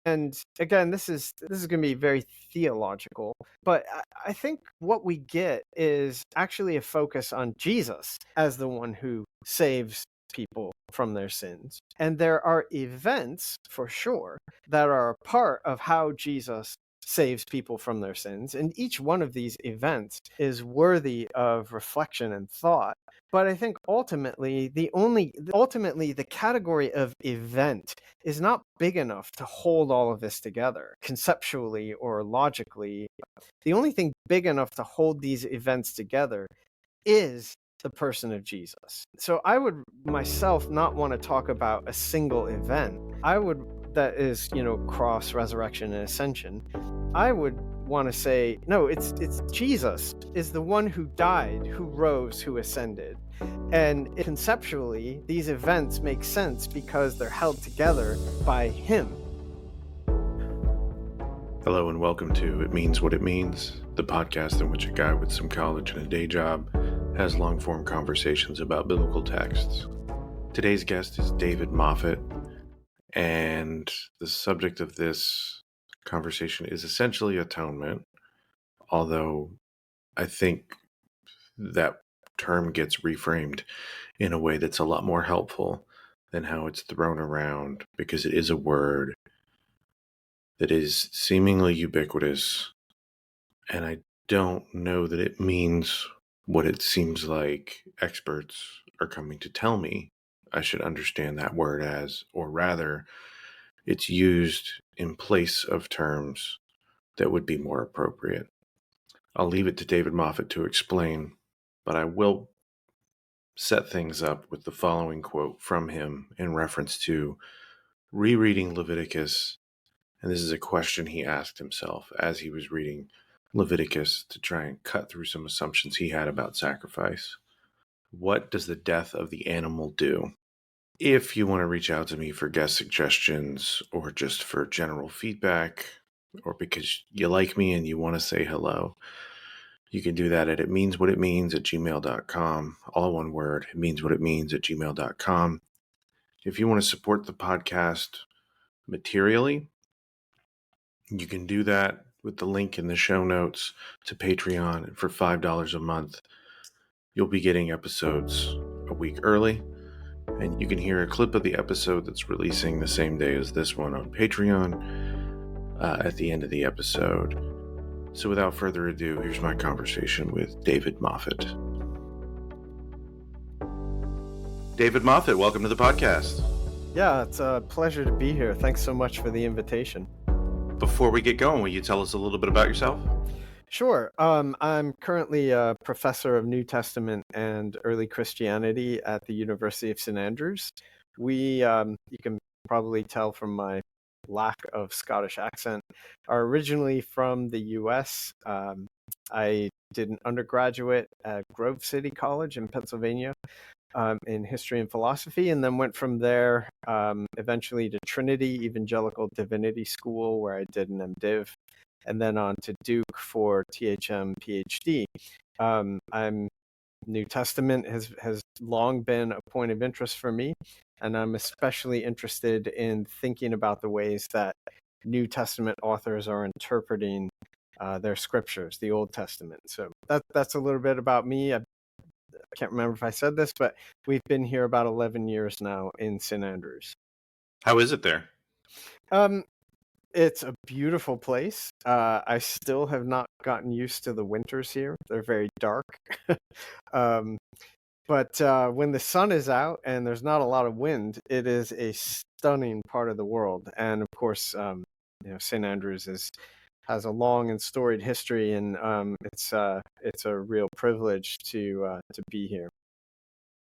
And again, this is going to be very theological, but I think what we get is actually a focus on Jesus as the one who saves people from their sins. And there are events, for sure, that are a part of how Jesus saves people from their sins. And each one of these events is worthy of reflection and thought. But I think ultimately the category of event is not big enough to hold all of this together conceptually or logically. The only thing big enough to hold these events together is the person of Jesus. So I would myself not want to talk about a single event. That is, cross, resurrection, and ascension. I would want to say, no, it's Jesus is the one who died, who rose, who ascended. And conceptually, these events make sense because they're held together by him. Hello and welcome to It Means What It Means, the podcast in which a guy with some college and a day job has long-form conversations about biblical texts. Today's guest is David Moffitt, and the subject of this conversation is essentially atonement, although I think that term gets reframed in a way that's a lot more helpful than how it's thrown around, because it is a word that is seemingly ubiquitous, and I don't know that it means what it seems like experts are coming to tell me I should understand that word as, or rather, it's used in place of terms that would be more appropriate. I'll leave it to David Moffitt to explain, but I will set things up with the following quote from him in reference to rereading Leviticus. And this is a question he asked himself as he was reading Leviticus to try and cut through some assumptions he had about sacrifice. What does the death of the animal do? If you want to reach out to me for guest suggestions or just for general feedback, or because you like me and you want to say hello, you can do that at itmeanswhatitmeans@gmail.com. All one word, itmeanswhatitmeans@gmail.com. If you want to support the podcast materially, you can do that with the link in the show notes to Patreon. For $5 a month, you'll be getting episodes a week early, and you can hear a clip of the episode that's releasing the same day as this one on Patreon at the end of the episode. So without further ado, here's my conversation with David Moffitt. David Moffitt, welcome to the podcast. Yeah, it's a pleasure to be here. Thanks so much for the invitation. Before we get going, will you tell us a little bit about yourself? Sure. I'm currently a professor of New Testament and early Christianity at the University of St. Andrews. You can probably tell from my lack of Scottish accent, are originally from the U.S. I did an undergraduate at Grove City College in Pennsylvania in history and philosophy, and then went from there eventually to Trinity Evangelical Divinity School, where I did an MDiv, and then on to Duke for THM PhD. I'm New Testament has long been a point of interest for me, and I'm especially interested in thinking about the ways that New Testament authors are interpreting their scriptures, the Old Testament. So that's a little bit about me. I can't remember if I said this, but we've been here about 11 years now in St. Andrews. How is it there? It's a beautiful place. I still have not gotten used to the winters here. They're very dark. But when the sun is out and there's not a lot of wind, it is a stunning part of the world. And of course, St. Andrews has a long and storied history, and it's a real privilege to be here.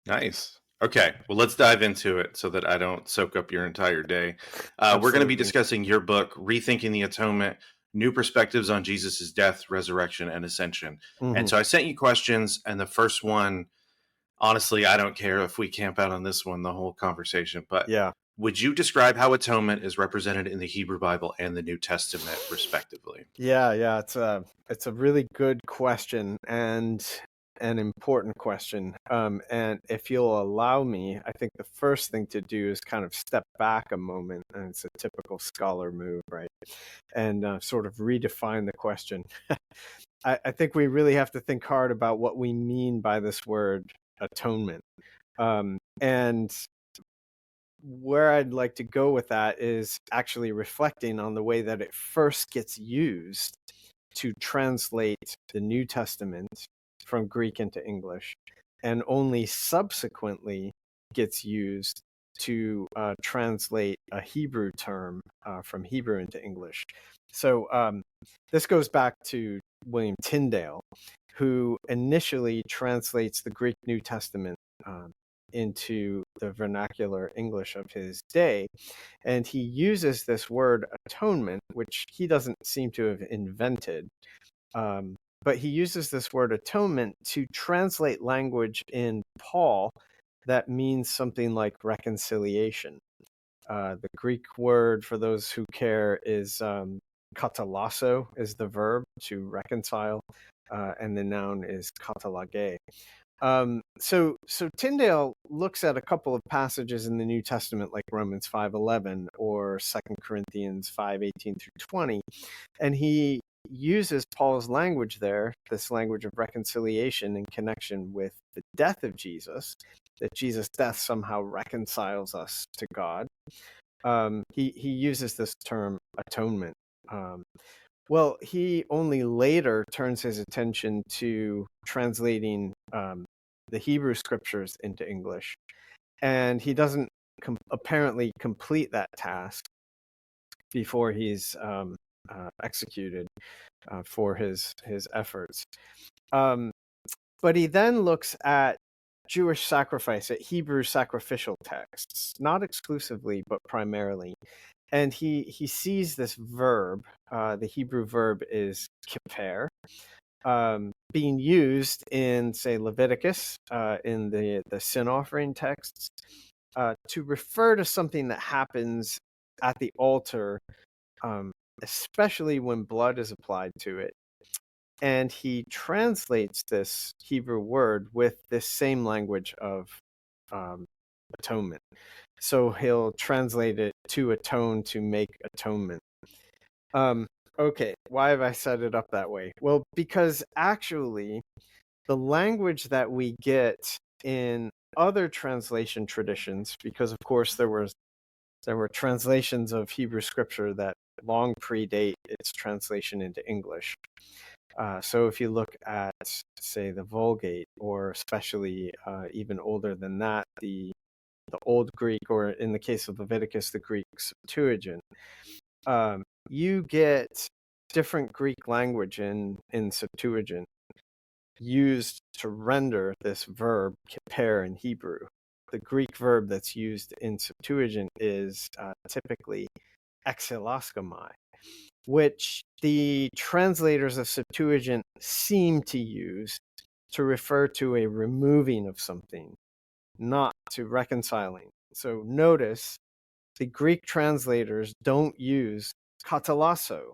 Nice. Okay, well, let's dive into it so that I don't soak up your entire day. We're going to be discussing your book, Rethinking the Atonement, New Perspectives on Jesus' Death, Resurrection, and Ascension. Mm-hmm. And so I sent you questions, and the first one, honestly, I don't care if we camp out on this one the whole conversation, but yeah. Would you describe how atonement is represented in the Hebrew Bible and the New Testament, respectively? Yeah, it's a really good question, and an important question. And if you'll allow me, I think the first thing to do is kind of step back a moment, and it's a typical scholar move, right? And sort of redefine the question. I think we really have to think hard about what we mean by this word atonement. And where I'd like to go with that is actually reflecting on the way that it first gets used to translate the New Testament from Greek into English, and only subsequently gets used to translate a Hebrew term from Hebrew into English. So this goes back to William Tyndale, who initially translates the Greek New Testament into the vernacular English of his day. And he uses this word atonement, which he doesn't seem to have invented. But he uses this word atonement to translate language in Paul that means something like reconciliation. The Greek word, for those who care, is katalasso, is the verb to reconcile, and the noun is katalage. So Tyndale looks at a couple of passages in the New Testament, like Romans 5:11 or 2 Corinthians 5:18 through 20, and he uses Paul's language there, this language of reconciliation, in connection with the death of Jesus, that Jesus' death somehow reconciles us to God. He uses this term atonement. Well, he only later turns his attention to translating the Hebrew scriptures into English, and he doesn't apparently complete that task before he's executed for his efforts. But he then looks at Jewish sacrifice, at Hebrew sacrificial texts, not exclusively, but primarily. And he sees this verb, the Hebrew verb is kippur, being used in, say, Leviticus, in the sin offering texts, to refer to something that happens at the altar, especially when blood is applied to it. And he translates this Hebrew word with this same language of atonement. So he'll translate it to atone, to make atonement. Okay, why have I set it up that way? Well, because actually the language that we get in other translation traditions, because of course there were translations of Hebrew scripture that long predate its translation into English. So if you look at, say, the Vulgate, or especially even older than that, the Old Greek, or in the case of Leviticus, the Greek Septuagint, you get different Greek language in Septuagint used to render this verb kippur in Hebrew. The Greek verb that's used in Septuagint is typically exilaskomai, which the translators of Septuagint seem to use to refer to a removing of something, not to reconciling. So notice the Greek translators don't use katalasso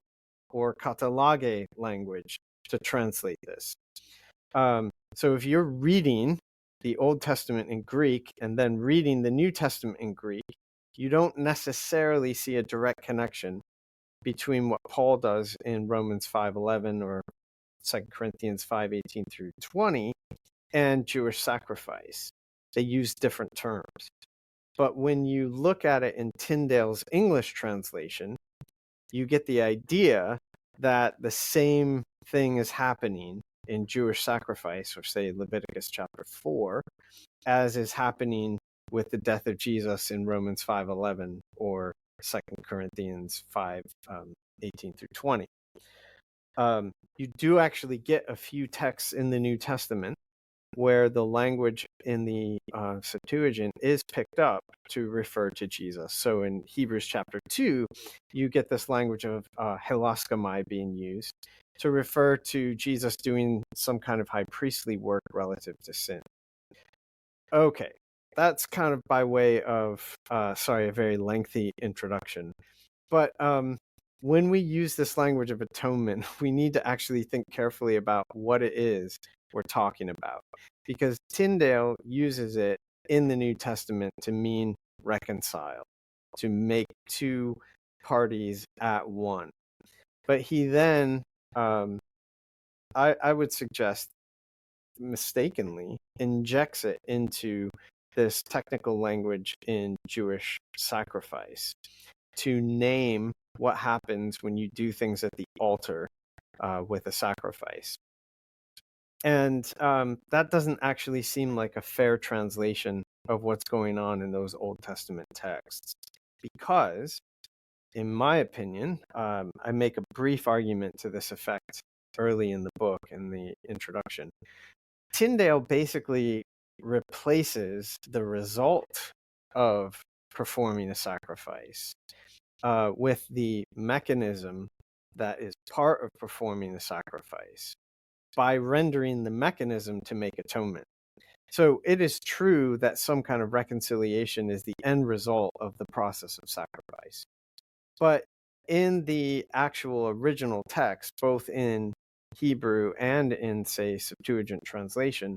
or katalage language to translate this. So if you're reading the Old Testament in Greek and then reading the New Testament in Greek, you don't necessarily see a direct connection between what Paul does in Romans 5:11 or 2 Corinthians 5:18 through 20 and Jewish sacrifice. They use different terms. But when you look at it in Tyndale's English translation, you get the idea that the same thing is happening in Jewish sacrifice, or say Leviticus chapter 4, as is happening with the death of Jesus in Romans 5:11 or 2 Corinthians 5:18 through 20. You do actually get a few texts in the New Testament where the language in the Septuagint is picked up to refer to Jesus. So in Hebrews chapter 2, you get this language of hilaskomai being used to refer to Jesus doing some kind of high priestly work relative to sin. Okay, that's kind of by way of, a very lengthy introduction. But when we use this language of atonement, we need to actually think carefully about what it is we're talking about, because Tyndale uses it in the New Testament to mean reconcile, to make two parties at one. But he then, I would suggest, mistakenly injects it into this technical language in Jewish sacrifice to name what happens when you do things at the altar with a sacrifice. And that doesn't actually seem like a fair translation of what's going on in those Old Testament texts, because, in my opinion, I make a brief argument to this effect early in the book, in the introduction. Tyndale basically replaces the result of performing a sacrifice with the mechanism that is part of performing the sacrifice, by rendering the mechanism to make atonement. So it is true that some kind of reconciliation is the end result of the process of sacrifice. But in the actual original text, both in Hebrew and in, say, Septuagint translation,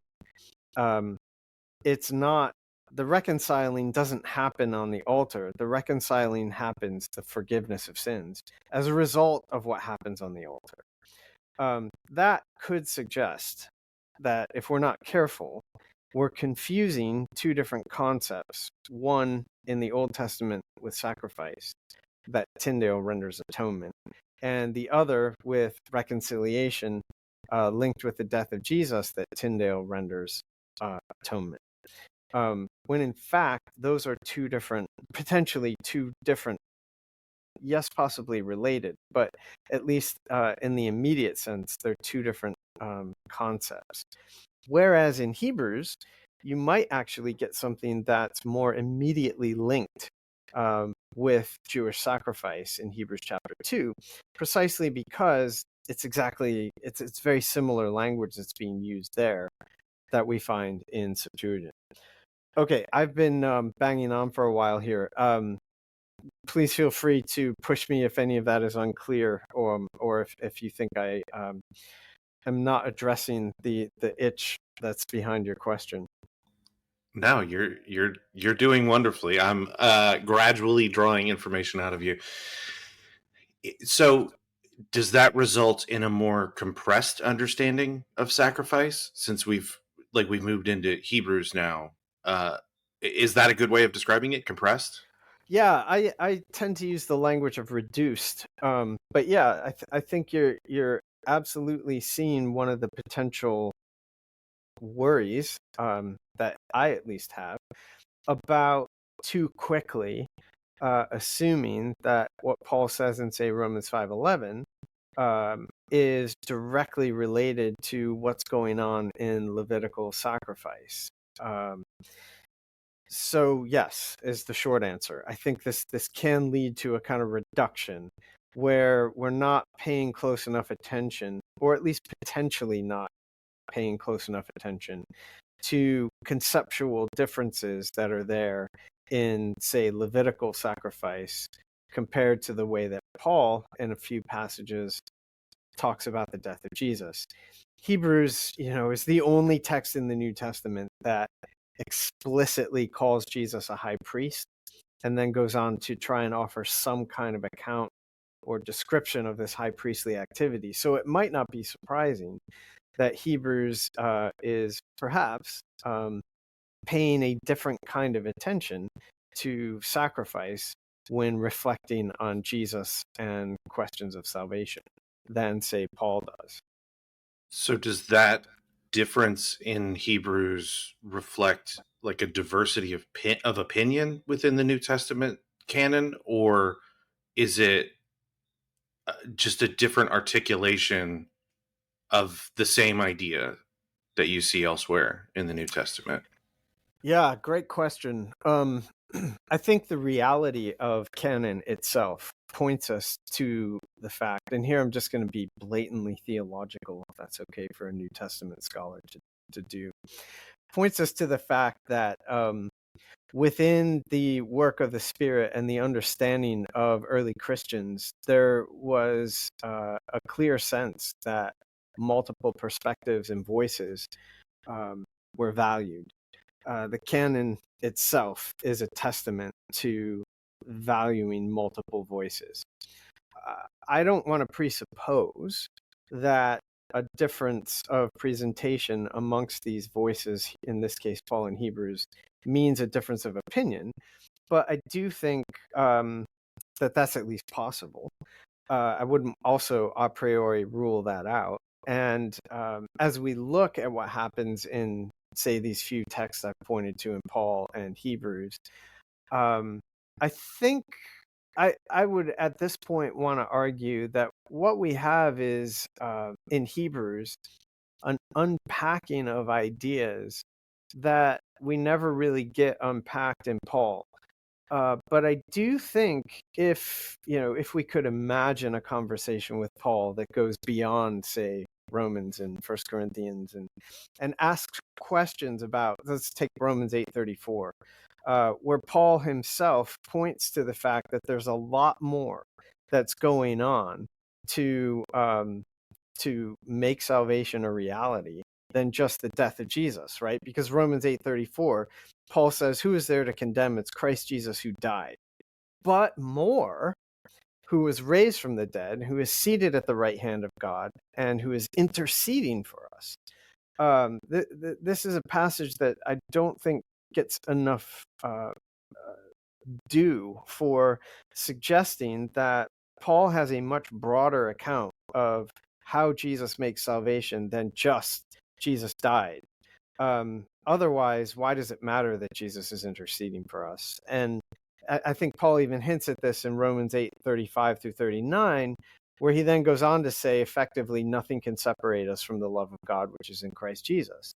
it's not, the reconciling doesn't happen on the altar. The reconciling happens, the forgiveness of sins, as a result of what happens on the altar. That could suggest that if we're not careful, we're confusing two different concepts. One in the Old Testament with sacrifice, that Tyndale renders atonement, and the other with reconciliation, linked with the death of Jesus, that Tyndale renders atonement. When in fact, those are potentially two different, yes, possibly related, but at least in the immediate sense, they're two different concepts. Whereas in Hebrews, you might actually get something that's more immediately linked with Jewish sacrifice in Hebrews chapter 2, precisely because it's very similar language that's being used there that we find in Septuagint. Okay, I've been banging on for a while here. Please feel free to push me if any of that is unclear, or if you think I am not addressing the itch that's behind your question. No, you're doing wonderfully. I'm gradually drawing information out of you. So, does that result in a more compressed understanding of sacrifice, since we've moved into Hebrews now? Is that a good way of describing it? Compressed? Yeah, I tend to use the language of reduced. But yeah, I think you're absolutely seeing one of the potential worries that I at least have about too quickly assuming that what Paul says in, say, Romans 5:11 is directly related to what's going on in Levitical sacrifice. So yes, is the short answer. I think this can lead to a kind of reduction where we're not paying close enough attention, or at least potentially not paying close enough attention to conceptual differences that are there in, say, Levitical sacrifice compared to the way that Paul, in a few passages, talks about the death of Jesus. Hebrews, is the only text in the New Testament that explicitly calls Jesus a high priest, and then goes on to try and offer some kind of account or description of this high priestly activity. So it might not be surprising that Hebrews is perhaps paying a different kind of attention to sacrifice when reflecting on Jesus and questions of salvation than, say, Paul does. So, does that difference in Hebrews reflect like a diversity of opinion within the New Testament canon, or is it just a different articulation of the same idea that you see elsewhere in the New Testament? Yeah, great question. I think the reality of canon itself points us to the fact, and here I'm just going to be blatantly theological, if that's okay for a New Testament scholar to do, points us to the fact that within the work of the Spirit and the understanding of early Christians, there was a clear sense that multiple perspectives and voices were valued. The canon itself is a testament to valuing multiple voices. I don't want to presuppose that a difference of presentation amongst these voices, in this case, Paul and Hebrews, means a difference of opinion, but I do think that that's at least possible. I wouldn't also a priori rule that out. And as we look at what happens in, say, these few texts I've pointed to in Paul and Hebrews, I think I would at this point want to argue that what we have is in Hebrews an unpacking of ideas that we never really get unpacked in Paul. But I do think if we could imagine a conversation with Paul that goes beyond, say, Romans and First Corinthians and asks questions about, let's take Romans 8:34, where Paul himself points to the fact that there's a lot more that's going on to make salvation a reality than just the death of Jesus, right? Because Romans 8:34, Paul says, who is there to condemn? It's Christ Jesus who died. But more, who was raised from the dead, who is seated at the right hand of God, and who is interceding for us. This is a passage that I don't think gets enough due for suggesting that Paul has a much broader account of how Jesus makes salvation than just Jesus died. Otherwise, why does it matter that Jesus is interceding for us? And I think Paul even hints at this in Romans 8:35 through 39, where he then goes on to say, effectively, nothing can separate us from the love of God, which is in Christ Jesus.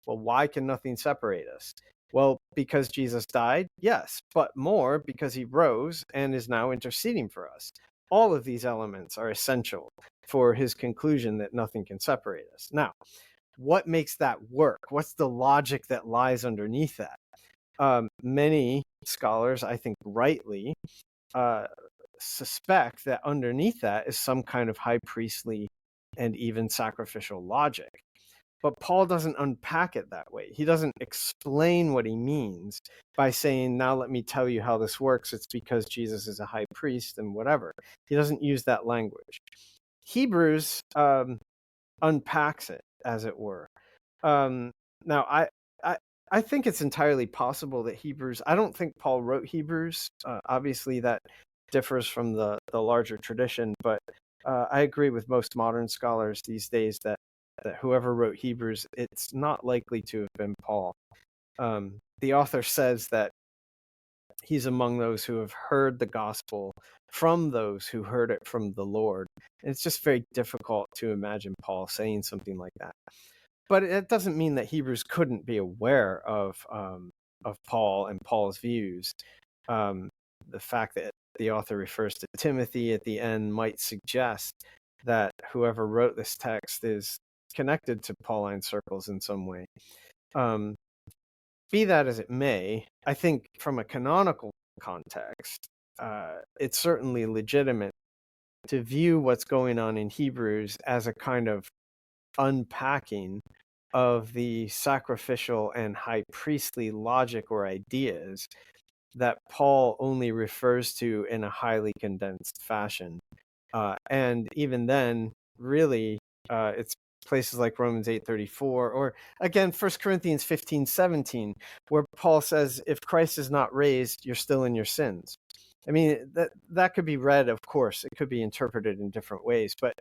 Well, why can nothing separate us? Well, because Jesus died, yes, but more because he rose and is now interceding for us. All of these elements are essential for his conclusion that nothing can separate us. Now, what makes that work? What's the logic that lies underneath that? Many scholars, I think rightly, suspect that underneath that is some kind of high priestly and even sacrificial logic. But Paul doesn't unpack it that way. He doesn't explain what he means by saying, now let me tell you how this works. It's because Jesus is a high priest and whatever. He doesn't use that language. Hebrews unpacks it, as it were. Now, I think it's entirely possible that Hebrews, I don't think Paul wrote Hebrews. Obviously, that differs from the larger tradition, but I agree with most modern scholars these days that whoever wrote Hebrews, it's not likely to have been Paul. The author says that he's among those who have heard the gospel from those who heard it from the Lord. And it's just very difficult to imagine Paul saying something like that. But it doesn't mean that Hebrews couldn't be aware of Paul and Paul's views. The fact that the author refers to Timothy at the end might suggest that whoever wrote this text is connected to Pauline circles in some way. Be that as it may, I think from a canonical context, it's certainly legitimate to view what's going on in Hebrews as a kind of unpacking of the sacrificial and high priestly logic or ideas that Paul only refers to in a highly condensed fashion. And even then, really, it's places like Romans 8:34, or again, 1 Corinthians 15:17, where Paul says, if Christ is not raised, you're still in your sins. I mean, that could be read, of course, it could be interpreted in different ways, but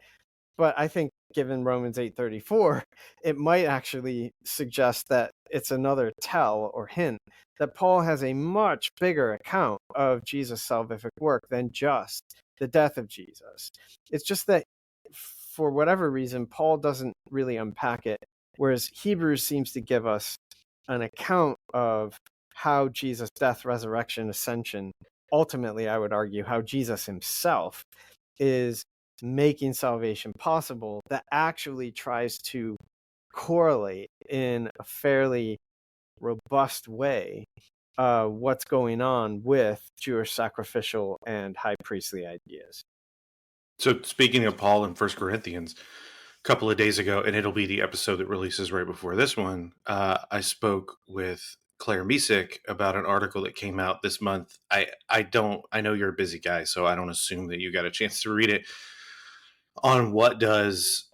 I think given Romans 8:34, it might actually suggest that it's another tell or hint that Paul has a much bigger account of Jesus' salvific work than just the death of Jesus. It's just that for whatever reason, Paul doesn't really unpack it, whereas Hebrews seems to give us an account of how Jesus' death, resurrection, ascension, ultimately, I would argue, how Jesus himself is making salvation possible, that actually tries to correlate in a fairly robust way what's going on with Jewish sacrificial and high priestly ideas. So speaking of Paul in 1 Corinthians, couple of days ago, and it'll be the episode that releases right before this one. I spoke with Claire Misick about an article that came out this month. I know you're a busy guy, so I don't assume that you got a chance to read it. On what does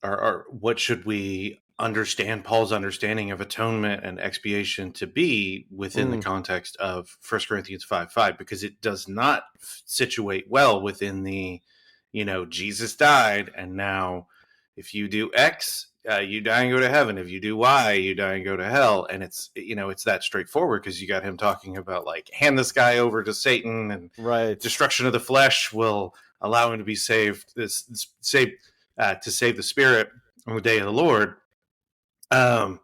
or what should we understand Paul's understanding of atonement and expiation to be within the Mm, context of 1 Corinthians 5:5, because it does not situate well within the, Jesus died, and now if you do X, you die and go to heaven. If you do Y, you die and go to hell. And it's that straightforward, because you got him talking about, like, hand this guy over to Satan, and right. destruction of the flesh will allow him to be saved. To save the spirit on the day of the Lord. Um,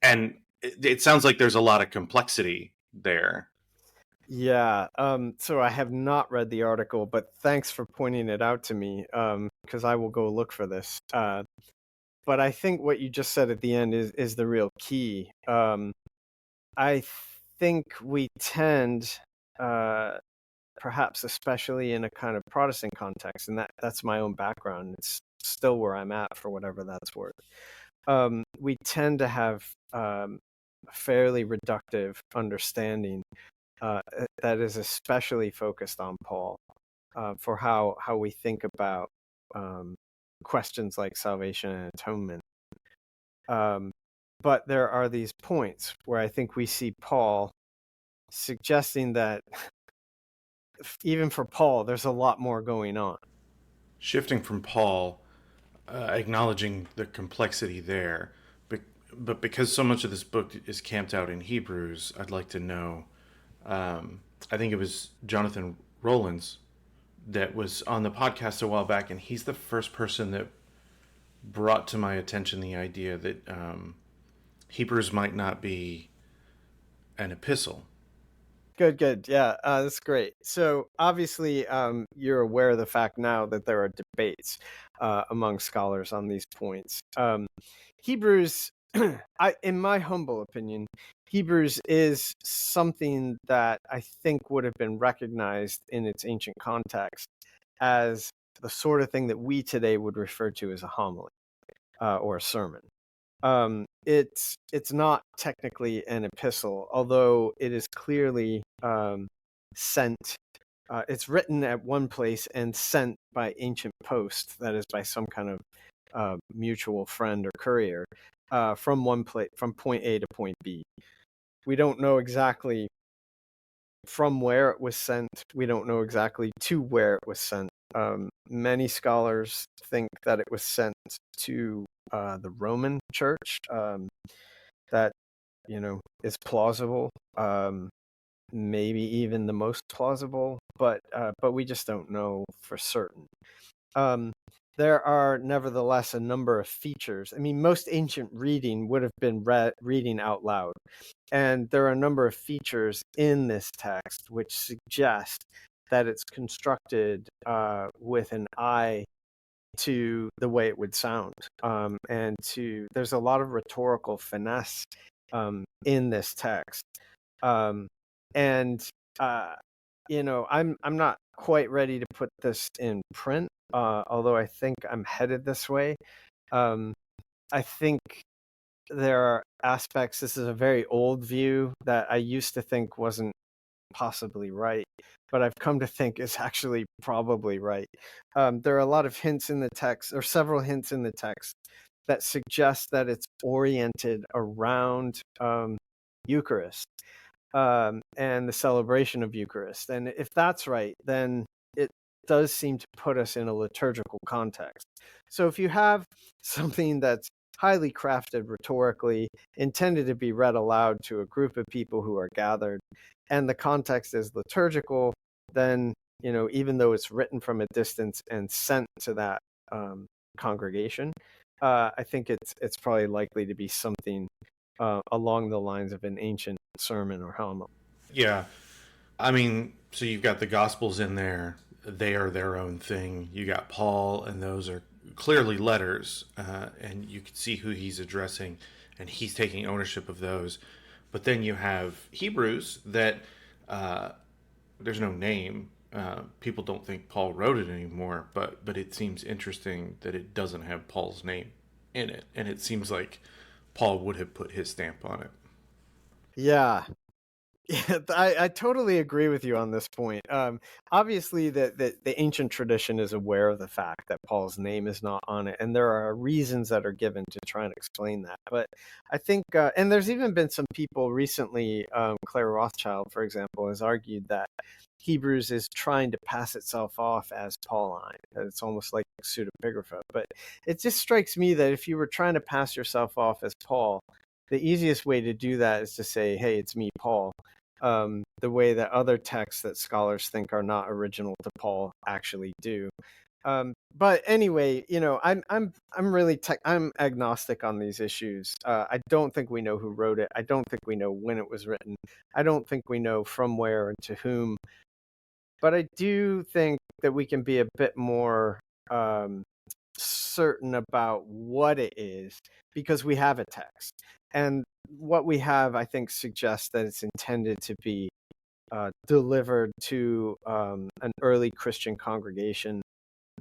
and it sounds like there's a lot of complexity there. Yeah. So I have not read the article, but thanks for pointing it out to me. Because I will go look for this. But I think what you just said at the end is the real key. I think we tend, perhaps especially in a kind of Protestant context, and that's my own background. It's still where I'm at for whatever that's worth. We tend to have a fairly reductive understanding that is especially focused on Paul for how we think about questions like salvation and atonement. But there are these points where I think we see Paul suggesting that even for Paul, there's a lot more going on. Shifting from Paul, acknowledging the complexity there, but because so much of this book is camped out in Hebrews, I'd like to know. I think it was Jonathan Rollins that was on the podcast a while back, and he's the first person that brought to my attention the idea that Hebrews might not be an epistle. Good. Yeah, that's great. So obviously, you're aware of the fact now that there are debates among scholars on these points. Hebrews, in my humble opinion, Hebrews is something that I think would have been recognized in its ancient context as the sort of thing that we today would refer to as a homily or a sermon. It's not technically an epistle, although it is clearly sent. It's written at one place and sent by ancient post, that is, by some kind of mutual friend or courier, from point A to point B. We don't know exactly from where it was sent. We don't know exactly to where it was sent. Many scholars think that it was sent to the Roman Church. That is plausible. Maybe even the most plausible, but we just don't know for certain. There are nevertheless a number of features. I mean, most ancient reading would have been reading out loud. And there are a number of features in this text which suggest that it's constructed with an eye to the way it would sound. There's a lot of rhetorical finesse in this text. I'm not quite ready to put this in print, although I think I'm headed this way. I think there are aspects, this is a very old view that I used to think wasn't possibly right, but I've come to think is actually probably right. There are a lot of hints in the text, or several hints in the text, that suggest that it's oriented around Eucharist and the celebration of Eucharist. And if that's right, then it does seem to put us in a liturgical context. So if you have something that's highly crafted rhetorically, intended to be read aloud to a group of people who are gathered, and the context is liturgical, then, even though it's written from a distance and sent to that congregation, I think it's probably likely to be something along the lines of an ancient sermon or homily. Yeah. I mean, so you've got the Gospels in there. They are their own thing. You got Paul, and those are clearly letters, and you can see who he's addressing, and he's taking ownership of those. But then you have Hebrews that there's no name People don't think Paul wrote it anymore, but it seems interesting that it doesn't have Paul's name in it, and it seems like Paul would have put his stamp on it. Yeah. Yeah, I totally agree with you on this point. Obviously, the ancient tradition is aware of the fact that Paul's name is not on it, and there are reasons that are given to try and explain that. But I think, and there's even been some people recently, Claire Rothschild, for example, has argued that Hebrews is trying to pass itself off as Pauline, that it's almost like pseudepigrapha. But it just strikes me that if you were trying to pass yourself off as Paul, the easiest way to do that is to say, "Hey, it's me, Paul." The way that other texts that scholars think are not original to Paul actually do. But anyway, I'm really I'm agnostic on these issues. I don't think we know who wrote it. I don't think we know when it was written. I don't think we know from where and to whom. But I do think that we can be a bit more certain about what it is because we have a text. And what we have, I think, suggests that it's intended to be delivered to an early Christian congregation.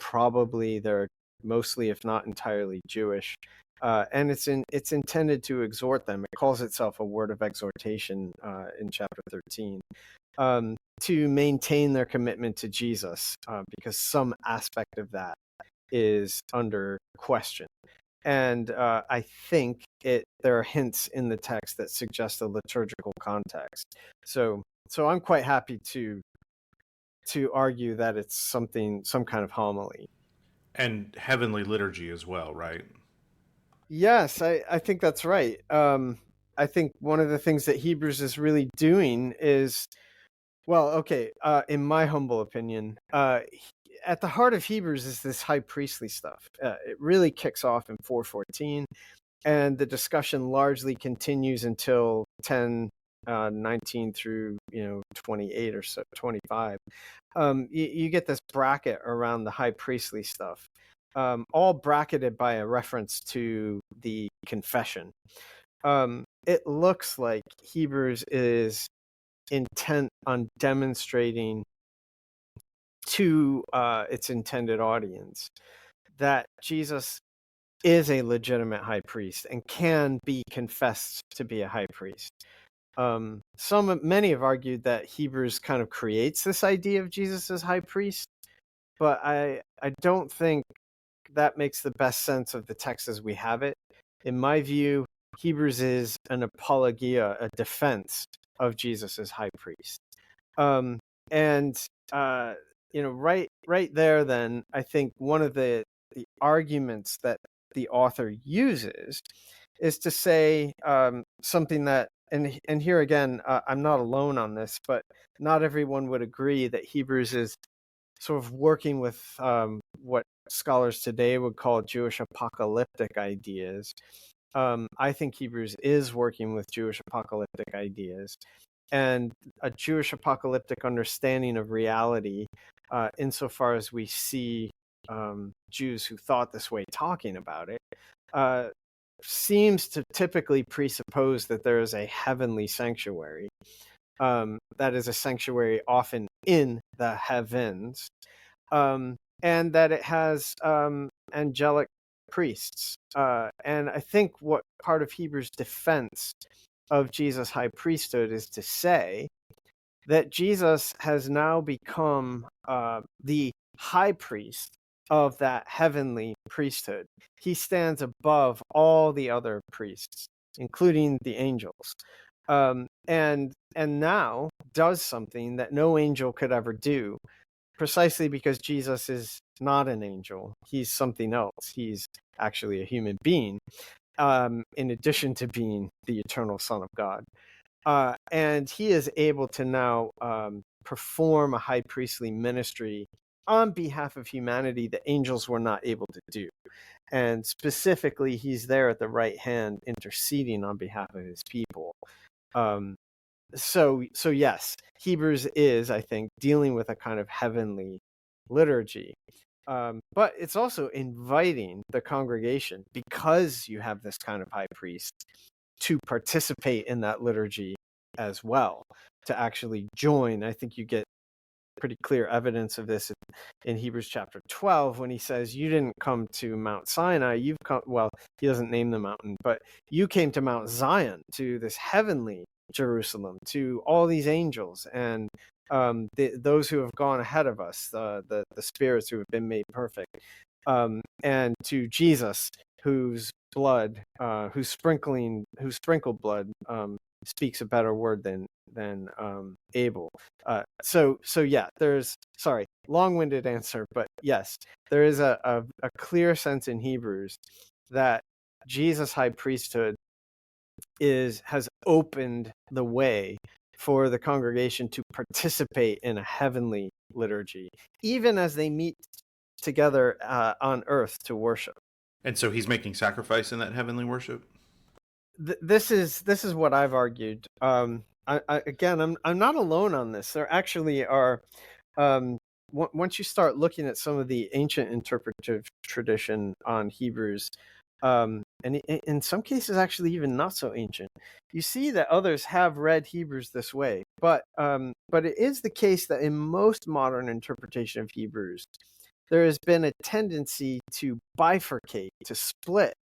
Probably they're mostly, if not entirely, Jewish. And it's intended to exhort them. It calls itself a word of exhortation in chapter 13. To maintain their commitment to Jesus, because some aspect of that is under question. And I think there are hints in the text that suggest a liturgical context. So I'm quite happy to argue that it's some kind of homily. And heavenly liturgy as well, right? Yes, I think that's right. I think one of the things that Hebrews is really doing is, well, okay, in my humble opinion, at the heart of Hebrews is this high priestly stuff. It really kicks off in 4:14, and the discussion largely continues until 10:19 through 28 or so, 25. You get this bracket around the high priestly stuff, all bracketed by a reference to the confession. It looks like Hebrews is intent on demonstrating to its intended audience that Jesus is a legitimate high priest and can be confessed to be a high priest. Many have argued that Hebrews kind of creates this idea of Jesus as high priest, but I don't think that makes the best sense of the text as we have it. In my view, Hebrews is an apologia, a defense of Jesus as high priest. And right there, then I think one of the arguments that the author uses is to say something that, and here again, I'm not alone on this, but not everyone would agree that Hebrews is sort of working with what scholars today would call Jewish apocalyptic ideas. I think Hebrews is working with Jewish apocalyptic ideas and a Jewish apocalyptic understanding of reality, insofar as we see Jews who thought this way talking about it, seems to typically presuppose that there is a heavenly sanctuary. That is a sanctuary often in the heavens, and that it has angelic priests. And I think what part of Hebrews' defense of Jesus' high priesthood is to say that Jesus has now become the high priest of that heavenly priesthood. He stands above all the other priests, including the angels, and now does something that no angel could ever do, precisely because Jesus is not an angel. He's something else. He's actually a human being, in addition to being the eternal Son of God. And he is able to now perform a high priestly ministry on behalf of humanity that angels were not able to do. And specifically, he's there at the right hand interceding on behalf of his people. So yes, Hebrews is, I think, dealing with a kind of heavenly liturgy. But it's also inviting the congregation, because you have this kind of high priest, to participate in that liturgy as well, to actually join. I think you get pretty clear evidence of this in Hebrews chapter 12 when he says, you didn't come to Mount Sinai, you've come, well, he doesn't name the mountain, but you came to Mount Zion, to this heavenly Jerusalem, to all these angels and those who have gone ahead of us, the spirits who have been made perfect, and to Jesus, whose blood, whose sprinkled blood speaks a better word than Abel. So yeah, long-winded answer, but yes, there is a clear sense in Hebrews that Jesus' high priesthood has opened the way for the congregation to participate in a heavenly liturgy, even as they meet together on earth to worship. And so he's making sacrifice in that heavenly worship? This is what I've argued. Again, I'm not alone on this. There actually are, once you start looking at some of the ancient interpretive tradition on Hebrews, and in some cases actually even not so ancient, you see that others have read Hebrews this way. But it is the case that in most modern interpretation of Hebrews, there has been a tendency to bifurcate, to split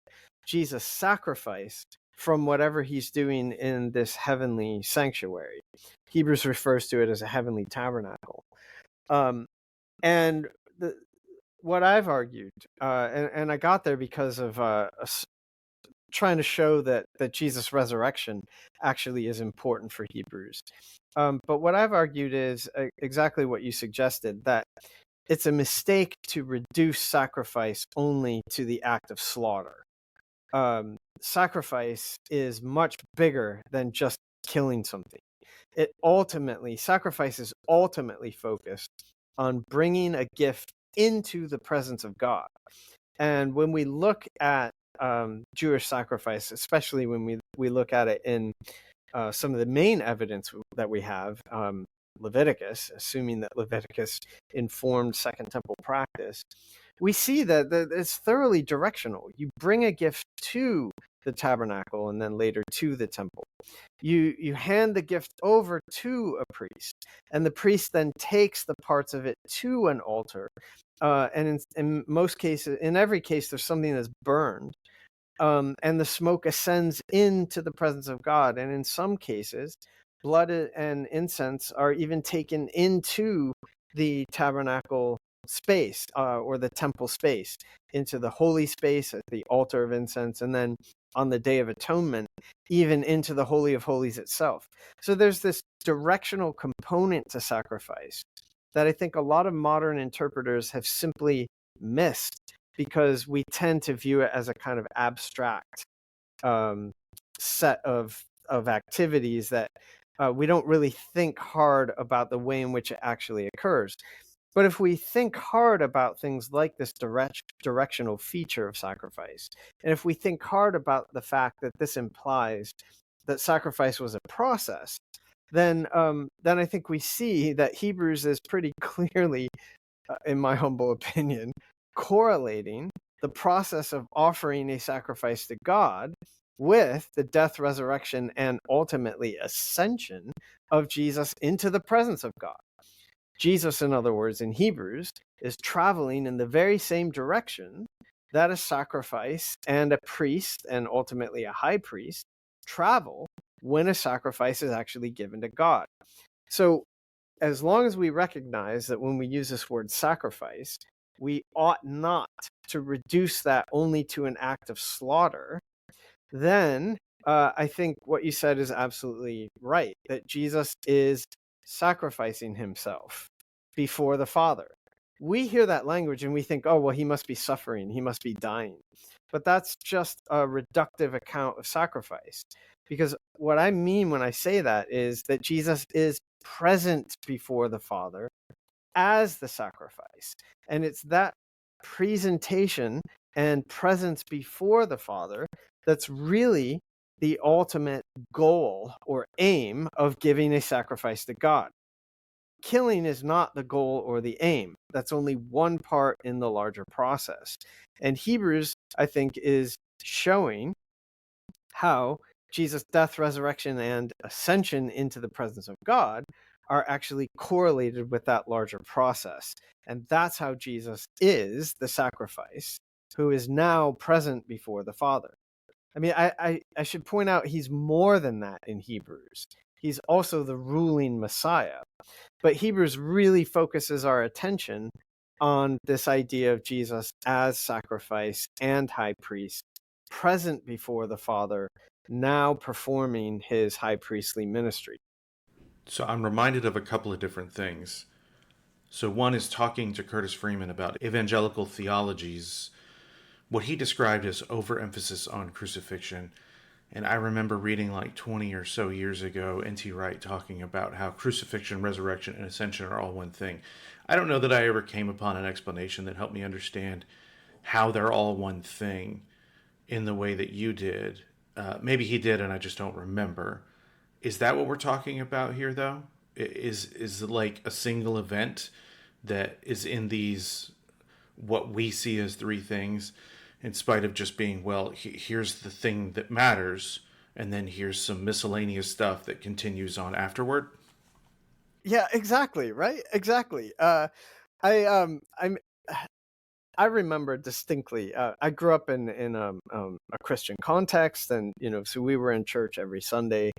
Jesus' sacrifice from whatever he's doing in this heavenly sanctuary. Hebrews refers to it as a heavenly tabernacle. And what I've argued, and I got there because of trying to show that Jesus' resurrection actually is important for Hebrews. But what I've argued is exactly what you suggested, that it's a mistake to reduce sacrifice only to the act of slaughter. Sacrifice is much bigger than just killing something. Sacrifice is ultimately focused on bringing a gift into the presence of God. And when we look at Jewish sacrifice, especially when we look at it in some of the main evidence that we have, Leviticus, assuming that Leviticus informed Second Temple practice, we see that it's thoroughly directional. You bring a gift to the tabernacle and then later to the temple. You hand the gift over to a priest, and the priest then takes the parts of it to an altar. And in most cases, in every case, there's something that's burned. And the smoke ascends into the presence of God. And in some cases, blood and incense are even taken into the tabernacle space, or the temple space, into the holy space at the altar of incense, and then on the Day of Atonement, even into the Holy of Holies itself. So there's this directional component to sacrifice that I think a lot of modern interpreters have simply missed, because we tend to view it as a kind of abstract set of activities that we don't really think hard about the way in which it actually occurs. But if we think hard about things like this directional feature of sacrifice, and if we think hard about the fact that this implies that sacrifice was a process, then I think we see that Hebrews is pretty clearly, in my humble opinion, correlating the process of offering a sacrifice to God with the death, resurrection, and ultimately ascension of Jesus into the presence of God. Jesus, in other words, in Hebrews, is traveling in the very same direction that a sacrifice and a priest, and ultimately a high priest, travel when a sacrifice is actually given to God. So as long as we recognize that when we use this word sacrifice, we ought not to reduce that only to an act of slaughter, then I think what you said is absolutely right, that Jesus is sacrificing himself before the Father. We hear that language and we think, oh, well, he must be suffering, he must be dying. But that's just a reductive account of sacrifice. Because what I mean when I say that is that Jesus is present before the Father as the sacrifice. And it's that presentation and presence before the Father that's really the ultimate goal or aim of giving a sacrifice to God. Killing is not the goal or the aim. That's only one part in the larger process. And Hebrews, I think, is showing how Jesus' death, resurrection, and ascension into the presence of God are actually correlated with that larger process. And that's how Jesus is the sacrifice who is now present before the Father. I mean, I should point out he's more than that in Hebrews. He's also the ruling Messiah. But Hebrews really focuses our attention on this idea of Jesus as sacrifice and high priest, present before the Father, now performing his high priestly ministry. So I'm reminded of a couple of different things. So one is talking to Curtis Freeman about evangelical theologies, what he described as overemphasis on crucifixion. And I remember reading like 20 or so years ago N.T. Wright talking about how crucifixion, resurrection, and ascension are all one thing. I don't know that I ever came upon an explanation that helped me understand how they're all one thing in the way that you did. Maybe he did, and I just don't remember. Is that what we're talking about here, though? Is it like a single event that is in these what we see as three things, in spite of just being, well, here's the thing that matters, and then here's some miscellaneous stuff that continues on afterward? Yeah, exactly, right? Exactly. I'm I remember distinctly. I grew up in a Christian context, and so we were in church every Sunday,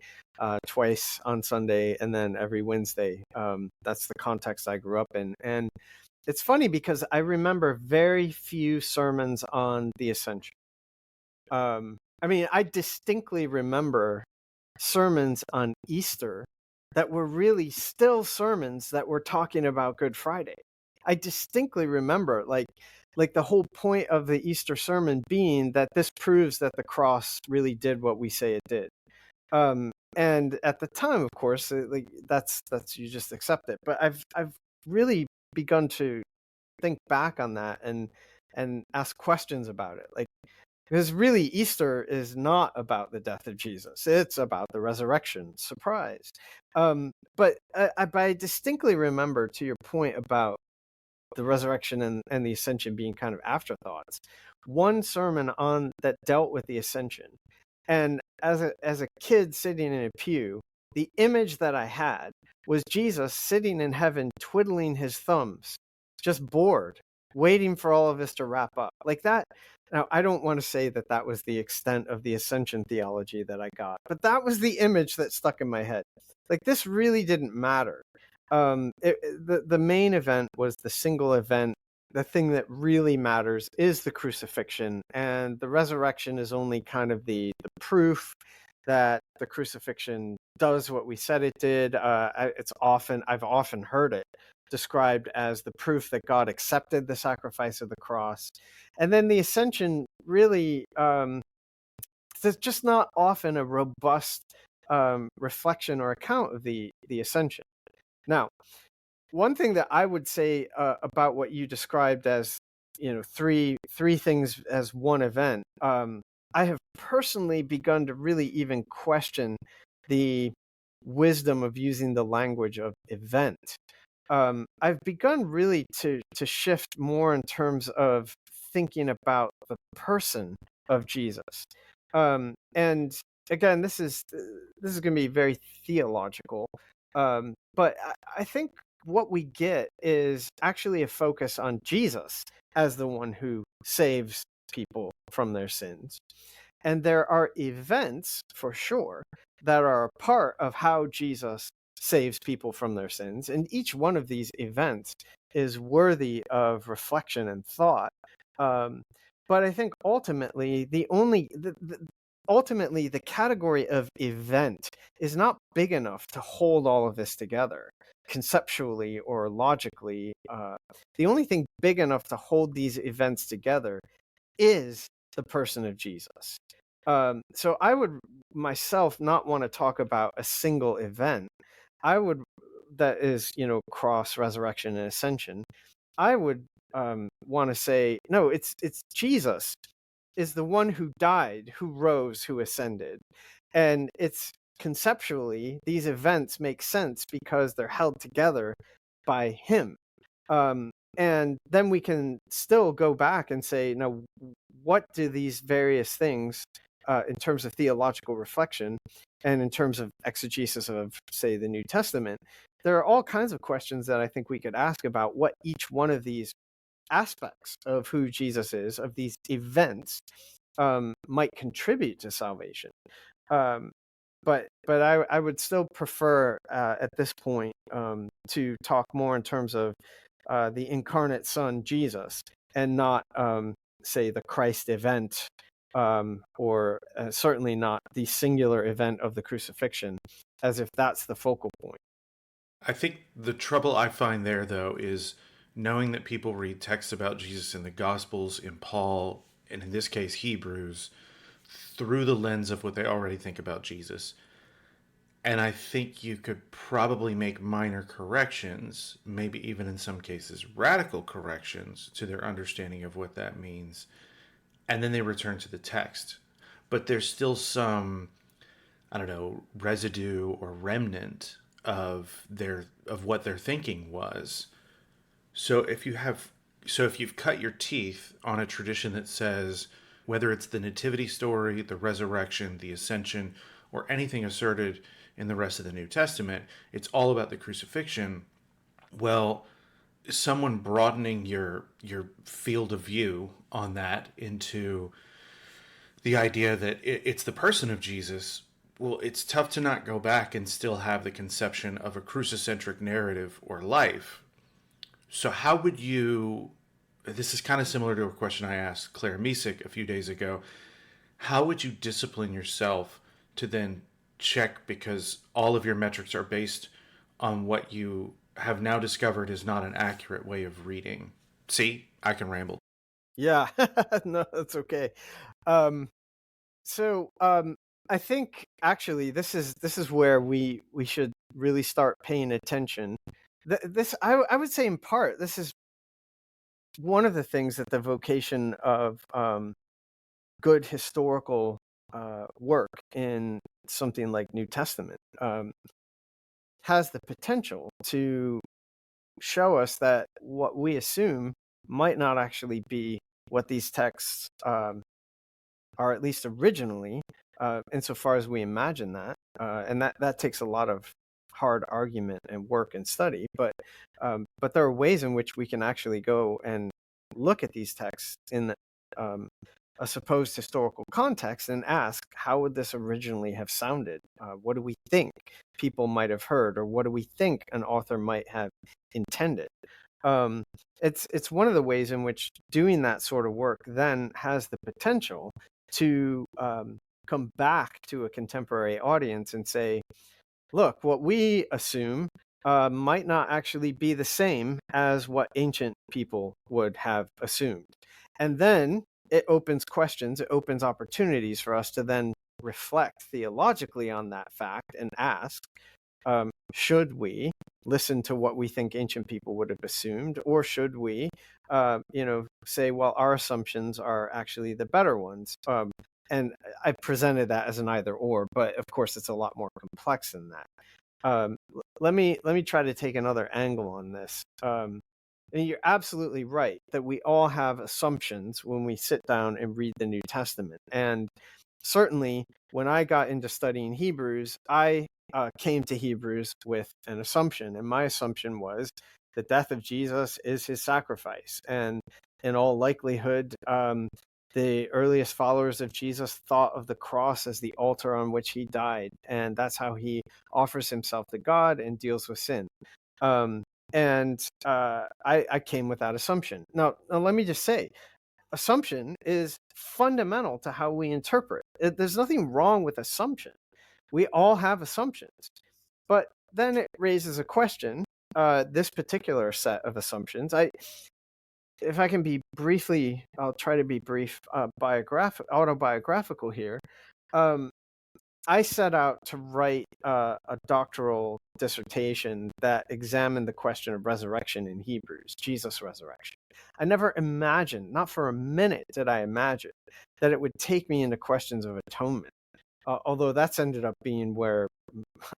twice on Sunday, and then every Wednesday. That's the context I grew up in, and it's funny because I remember very few sermons on the Ascension. I mean, I distinctly remember sermons on Easter that were really still sermons that were talking about Good Friday. I distinctly remember like the whole point of the Easter sermon being that this proves that the cross really did what we say it did. And at the time, of course, like that's you just accept it. But I've really begun to think back on that and ask questions about it. Like, because really, Easter is not about the death of Jesus. It's about the resurrection. Surprise. But I distinctly remember, to your point about the resurrection and the ascension being kind of afterthoughts, one sermon on that dealt with the ascension. And as a kid sitting in a pew, the image that I had was Jesus sitting in heaven twiddling his thumbs, just bored, waiting for all of this to wrap up. Like that. Now, I don't want to say that that was the extent of the ascension theology that I got, but that was the image that stuck in my head. Like, this really didn't matter. The main event was the single event. The thing that really matters is the crucifixion, and the resurrection is only kind of the proof that the crucifixion does what we said it did. I've often heard it described as the proof that God accepted the sacrifice of the cross. And then the ascension really, there's just not often a robust reflection or account of the ascension. Now, one thing that I would say about what you described as, three things as one event, I have personally begun to really even question the wisdom of using the language of event. I've begun really to shift more in terms of thinking about the person of Jesus. And again, this is going to be very theological, but I think what we get is actually a focus on Jesus as the one who saves people from their sins. And there are events, for sure, that are a part of how Jesus saves people from their sins. And each one of these events is worthy of reflection and thought. But I think ultimately, ultimately the category of event is not big enough to hold all of this together conceptually or logically. The only thing big enough to hold these events together is the person of Jesus. So I would myself not want to talk about a single event. I would, that is, cross, resurrection, and ascension. I would want to say, no, it's Jesus is the one who died, who rose, who ascended. And it's conceptually, these events make sense because they're held together by him. And then we can still go back and say, now, what do these various things, in terms of theological reflection, and in terms of exegesis of, say, the New Testament, there are all kinds of questions that I think we could ask about what each one of these aspects of who Jesus is, of these events, might contribute to salvation. Um, but I would still prefer at this point to talk more in terms of the incarnate Son Jesus, and not say the Christ event, or certainly not the singular event of the crucifixion, as if that's the focal point. I think the trouble I find there, though, is knowing that people read texts about Jesus in the Gospels, in Paul, and in this case, Hebrews, through the lens of what they already think about Jesus. And I think you could probably make minor corrections, maybe even in some cases radical corrections to their understanding of what that means. And then they return to the text. But there's still some, I don't know, residue or remnant of what their thinking was. So if you've cut your teeth on a tradition that says, whether it's the nativity story, the resurrection, the ascension, or anything asserted in the rest of the New Testament, it's all about the crucifixion. Well, someone broadening your field of view on that into the idea that it's the person of Jesus, well, it's tough to not go back and still have the conception of a crucicentric narrative or life. So how would you, this is kind of similar to a question I asked Claire Misick a few days ago, how would you discipline yourself to then check, because all of your metrics are based on what you have now discovered is not an accurate way of reading? See, I can ramble. Yeah, no, that's okay. So I think actually this is where we should really start paying attention. This I would say in part this is one of the things that the vocation of good historical work in something like New Testament has the potential to show us that what we assume might not actually be what these texts are, at least originally, insofar as we imagine that. And that takes a lot of hard argument and work and study. But there are ways in which we can actually go and look at these texts in a supposed historical context and ask, how would this originally have sounded? What do we think people might have heard, or what do we think an author might have intended? It's one of the ways in which doing that sort of work then has the potential to come back to a contemporary audience and say, look, what we assume might not actually be the same as what ancient people would have assumed. And then it opens questions, it opens opportunities for us to then reflect theologically on that fact and ask, should we listen to what we think ancient people would have assumed, or should we, say, well, our assumptions are actually the better ones? And I presented that as an either or, but of course it's a lot more complex than that. Let me try to take another angle on this. And you're absolutely right that we all have assumptions when we sit down and read the New Testament. And certainly when I got into studying Hebrews, I came to Hebrews with an assumption. And my assumption was the death of Jesus is his sacrifice. And in all likelihood, the earliest followers of Jesus thought of the cross as the altar on which he died. And that's how he offers himself to God and deals with sin. I came with that assumption. Now, let me just say, assumption is fundamental to how we interpret. There's nothing wrong with assumption. We all have assumptions. But then it raises a question, this particular set of assumptions. If I can be briefly, I'll try to be brief, autobiographical here. I set out to write a doctoral dissertation that examined the question of resurrection in Hebrews, Jesus' resurrection. I never imagined, not for a minute did I imagine, that it would take me into questions of atonement. Although that's ended up being where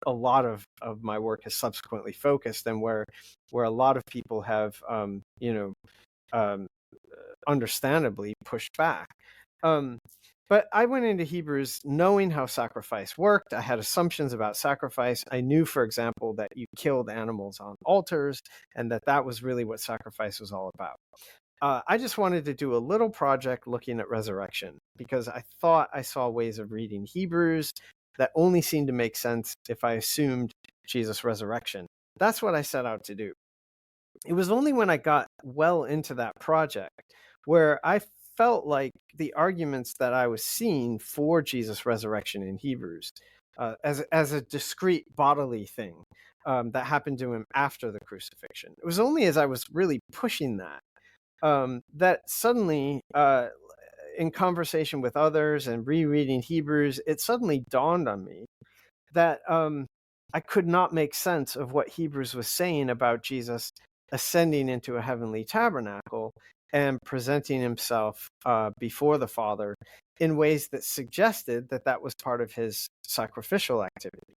a lot of my work has subsequently focused, and where a lot of people have, understandably pushed back. But I went into Hebrews knowing how sacrifice worked. I had assumptions about sacrifice. I knew, for example, that you killed animals on altars and that that was really what sacrifice was all about. I just wanted to do a little project looking at resurrection because I thought I saw ways of reading Hebrews that only seemed to make sense if I assumed Jesus' resurrection. That's what I set out to do. It was only when I got well into that project where I felt like the arguments that I was seeing for Jesus' resurrection in Hebrews as a discrete bodily thing that happened to him after the crucifixion. It was only as I was really pushing that that suddenly, in conversation with others and rereading Hebrews, it suddenly dawned on me that I could not make sense of what Hebrews was saying about Jesus ascending into a heavenly tabernacle and presenting himself before the Father in ways that suggested that that was part of his sacrificial activity.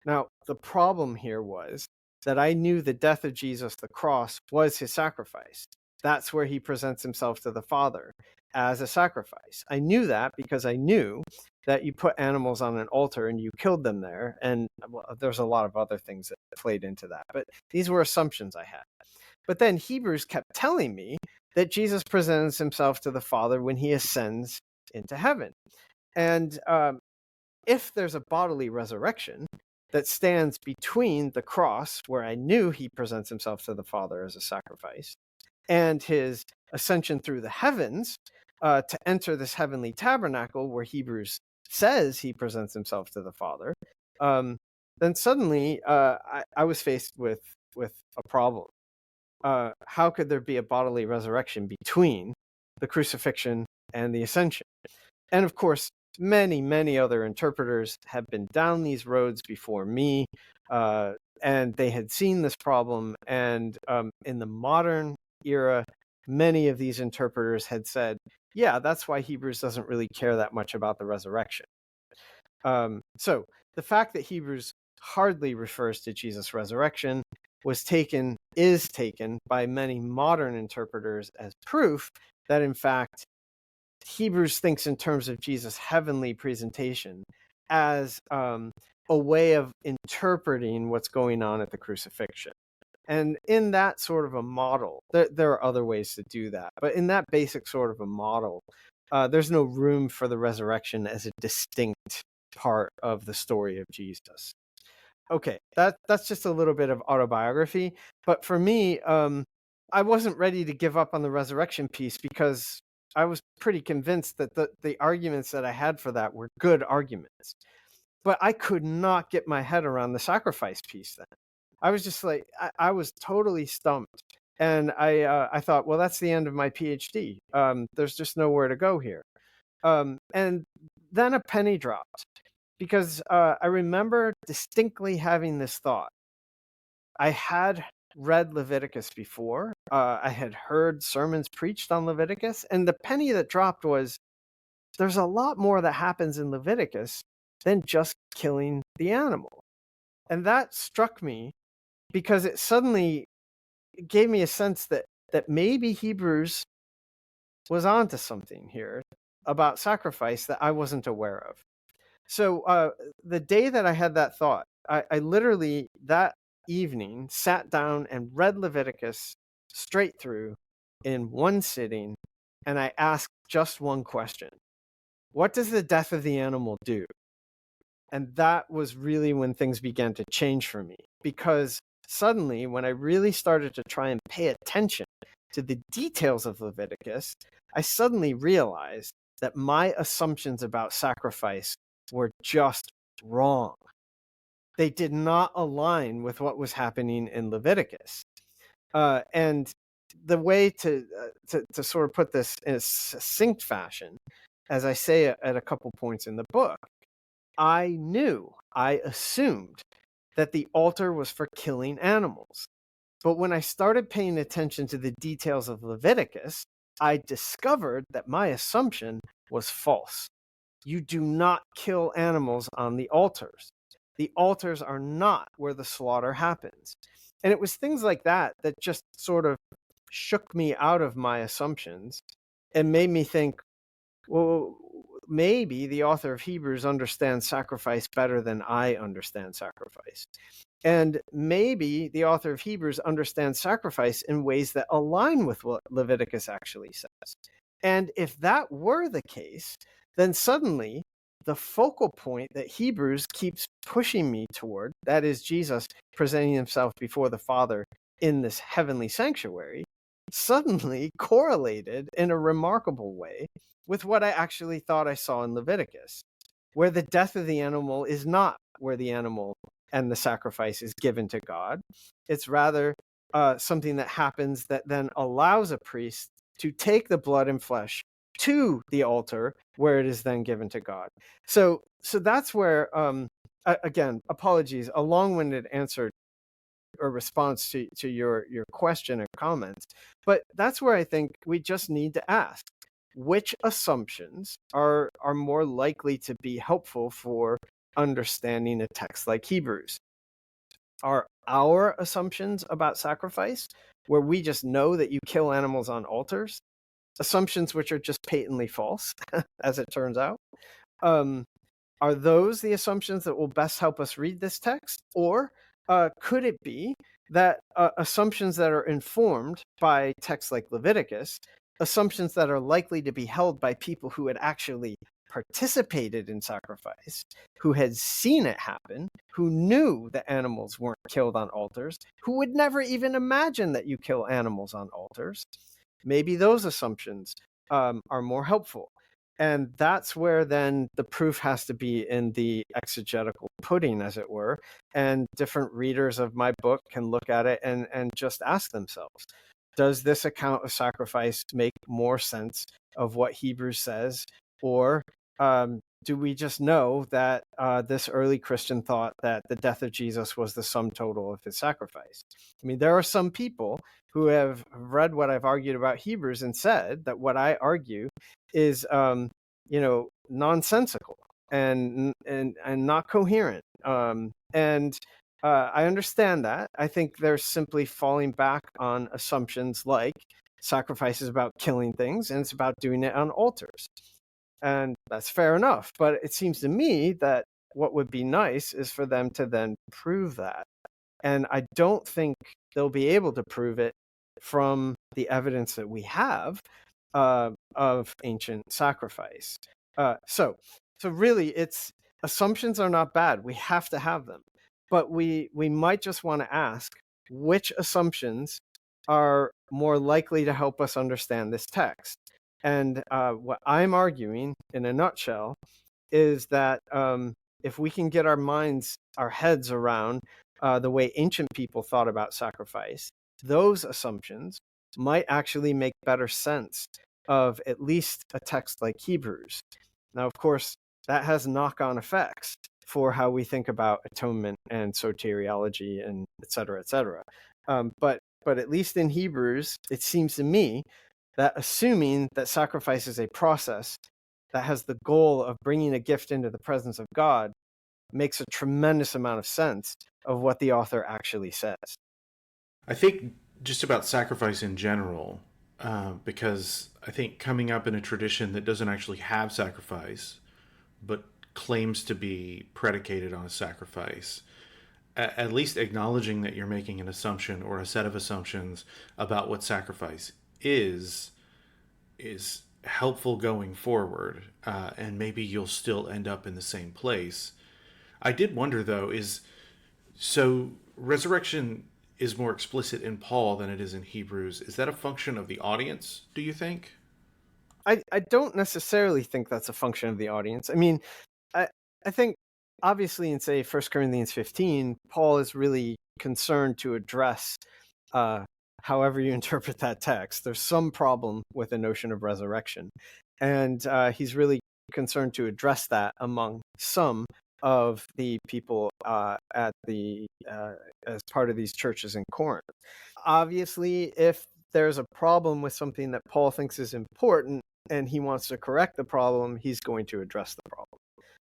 Now, the problem here was that I knew the death of Jesus, the cross, was his sacrifice. That's where he presents himself to the Father as a sacrifice. I knew that because I knew that you put animals on an altar and you killed them there. And well, there's a lot of other things that played into that. But these were assumptions I had. But then Hebrews kept telling me that Jesus presents himself to the Father when he ascends into heaven. And if there's a bodily resurrection that stands between the cross, where I knew he presents himself to the Father as a sacrifice, and his ascension through the heavens to enter this heavenly tabernacle where Hebrews says he presents himself to the Father, then suddenly I was faced with a problem. How could there be a bodily resurrection between the crucifixion and the ascension? And of course, many, many other interpreters have been down these roads before me, and they had seen this problem. And in the modern era, many of these interpreters had said, yeah, that's why Hebrews doesn't really care that much about the resurrection. So the fact that Hebrews hardly refers to Jesus' resurrection is taken by many modern interpreters as proof that, in fact, Hebrews thinks in terms of Jesus' heavenly presentation as a way of interpreting what's going on at the crucifixion. And in that sort of a model, there are other ways to do that, but in that basic sort of a model, there's no room for the resurrection as a distinct part of the story of Jesus. Okay, that's just a little bit of autobiography, but for me, I wasn't ready to give up on the resurrection piece because I was pretty convinced that the arguments that I had for that were good arguments. But I could not get my head around the sacrifice piece then. I was just like, I was totally stumped. And I thought, well, that's the end of my PhD. There's just nowhere to go here. And then a penny dropped because I remember distinctly having this thought. I had read Leviticus before. I had heard sermons preached on Leviticus. And the penny that dropped was there's a lot more that happens in Leviticus than just killing the animal. And that struck me because it suddenly gave me a sense that maybe Hebrews was onto something here about sacrifice that I wasn't aware of. So the day that I had that thought, I literally that evening sat down and read Leviticus straight through in one sitting, and I asked just one question. What does the death of the animal do? And that was really when things began to change for me, because suddenly, when I really started to try and pay attention to the details of Leviticus, I suddenly realized that my assumptions about sacrifice were just wrong. They did not align with what was happening in Leviticus. And the way to sort of put this in a succinct fashion, as I say at a couple points in the book, I assumed that the altar was for killing animals. But when I started paying attention to the details of Leviticus, I discovered that my assumption was false. You do not kill animals on the altars. The altars are not where the slaughter happens. And it was things like that that just sort of shook me out of my assumptions and made me think, well, maybe the author of Hebrews understands sacrifice better than I understand sacrifice. And maybe the author of Hebrews understands sacrifice in ways that align with what Leviticus actually says. And if that were the case, then suddenly the focal point that Hebrews keeps pushing me toward, that is Jesus presenting himself before the Father in this heavenly sanctuary, suddenly correlated in a remarkable way with what I actually thought I saw in Leviticus, where the death of the animal is not where the animal and the sacrifice is given to God. It's rather something that happens that then allows a priest to take the blood and flesh to the altar where it is then given to God. So that's where, again, apologies, a long-winded answer or response to your question or comments, but that's where I think we just need to ask, which assumptions are more likely to be helpful for understanding a text like Hebrews? Are our assumptions about sacrifice, where we just know that you kill animals on altars, assumptions which are just patently false, as it turns out? Are those the assumptions that will best help us read this text? Or could it be that assumptions that are informed by texts like Leviticus, assumptions that are likely to be held by people who had actually participated in sacrifice, who had seen it happen, who knew that animals weren't killed on altars, who would never even imagine that you kill animals on altars, maybe those assumptions are more helpful. And that's where then the proof has to be in the exegetical pudding, as it were. And different readers of my book can look at it and just ask themselves, does this account of sacrifice make more sense of what Hebrews says? Or do we just know that this early Christian thought that the death of Jesus was the sum total of his sacrifice? I mean, there are some people who have read what I've argued about Hebrews and said that what I argue is, nonsensical and not coherent. And I understand that. I think they're simply falling back on assumptions like sacrifice is about killing things and it's about doing it on altars. And that's fair enough. But it seems to me that what would be nice is for them to then prove that. And I don't think they'll be able to prove it from the evidence that we have of ancient sacrifice. So really, it's assumptions are not bad. We have to have them. But we might just want to ask which assumptions are more likely to help us understand this text. And what I'm arguing, in a nutshell, is that if we can get our heads around the way ancient people thought about sacrifice, those assumptions might actually make better sense of at least a text like Hebrews. Now, of course, that has knock-on effects for how we think about atonement and soteriology and et cetera, et cetera. But at least in Hebrews, it seems to me that assuming that sacrifice is a process that has the goal of bringing a gift into the presence of God makes a tremendous amount of sense of what the author actually says. I think just about sacrifice in general, because I think coming up in a tradition that doesn't actually have sacrifice, but claims to be predicated on a sacrifice, at least acknowledging that you're making an assumption or a set of assumptions about what sacrifice is helpful going forward, and maybe you'll still end up in the same place. I did wonder, though, so resurrection is more explicit in Paul than it is in Hebrews. Is that a function of the audience, do you think? I don't necessarily think that's a function of the audience. I mean, I think obviously in, say, 1 Corinthians 15, Paul is really concerned to address, however you interpret that text, there's some problem with the notion of resurrection. And he's really concerned to address that among some of the people as part of these churches in Corinth. Obviously, if there's a problem with something that Paul thinks is important and he wants to correct the problem, he's going to address the problem.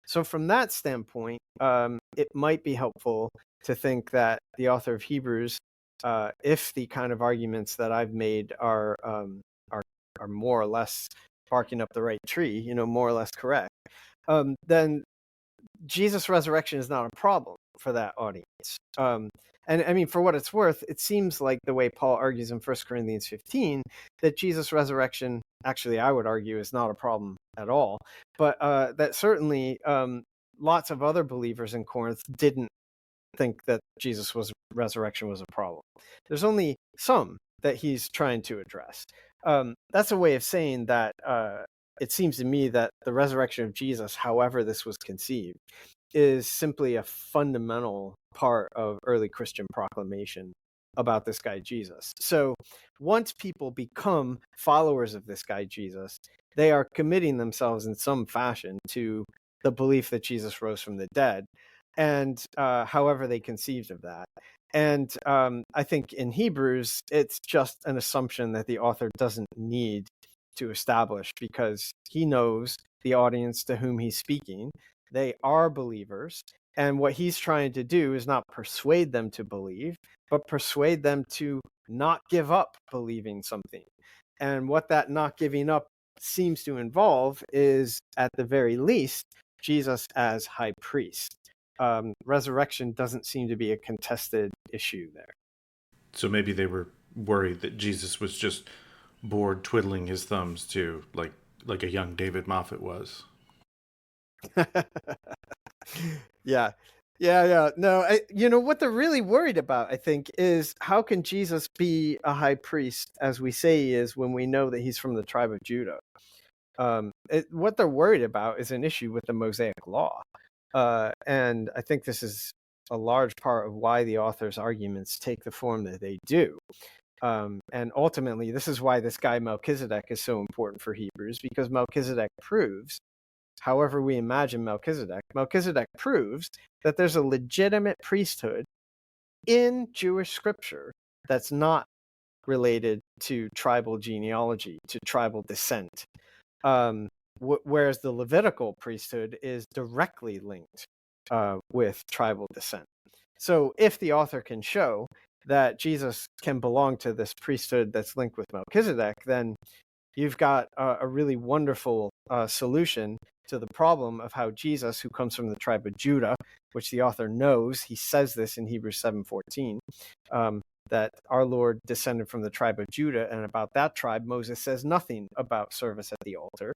So from that standpoint, it might be helpful to think that the author of Hebrews, if the kind of arguments that I've made are more or less barking up the right tree, more or less correct, then Jesus' resurrection is not a problem for that audience. And I mean, for what it's worth, it seems like the way Paul argues in 1 Corinthians 15, that Jesus' resurrection, actually, I would argue, is not a problem at all. But that certainly lots of other believers in Corinth didn't think that Jesus' resurrection was a problem. There's only some that he's trying to address. That's a way of saying that it seems to me that the resurrection of Jesus, however this was conceived, is simply a fundamental part of early Christian proclamation about this guy Jesus. So once people become followers of this guy Jesus, they are committing themselves in some fashion to the belief that Jesus rose from the dead, and however they conceived of that. And I think in Hebrews, it's just an assumption that the author doesn't need to establish, because he knows the audience to whom he's speaking. They are believers. And what he's trying to do is not persuade them to believe, but persuade them to not give up believing something. And what that not giving up seems to involve is, at the very least, Jesus as high priest. Resurrection doesn't seem to be a contested issue there. So maybe they were worried that Jesus was just bored twiddling his thumbs too, like a young David Moffitt was. Yeah. No, what they're really worried about, I think, is how can Jesus be a high priest, as we say he is, when we know that he's from the tribe of Judah? What they're worried about is an issue with the Mosaic law. And I think this is a large part of why the author's arguments take the form that they do. And ultimately, this is why this guy Melchizedek is so important for Hebrews, because Melchizedek proves, however we imagine Melchizedek proves that there's a legitimate priesthood in Jewish scripture that's not related to tribal genealogy, to tribal descent. Whereas the Levitical priesthood is directly linked with tribal descent. So if the author can show that Jesus can belong to this priesthood that's linked with Melchizedek, then you've got a really wonderful solution to the problem of how Jesus, who comes from the tribe of Judah, which the author knows, he says this in Hebrews 7:14, that our Lord descended from the tribe of Judah, and about that tribe, Moses says nothing about service at the altar.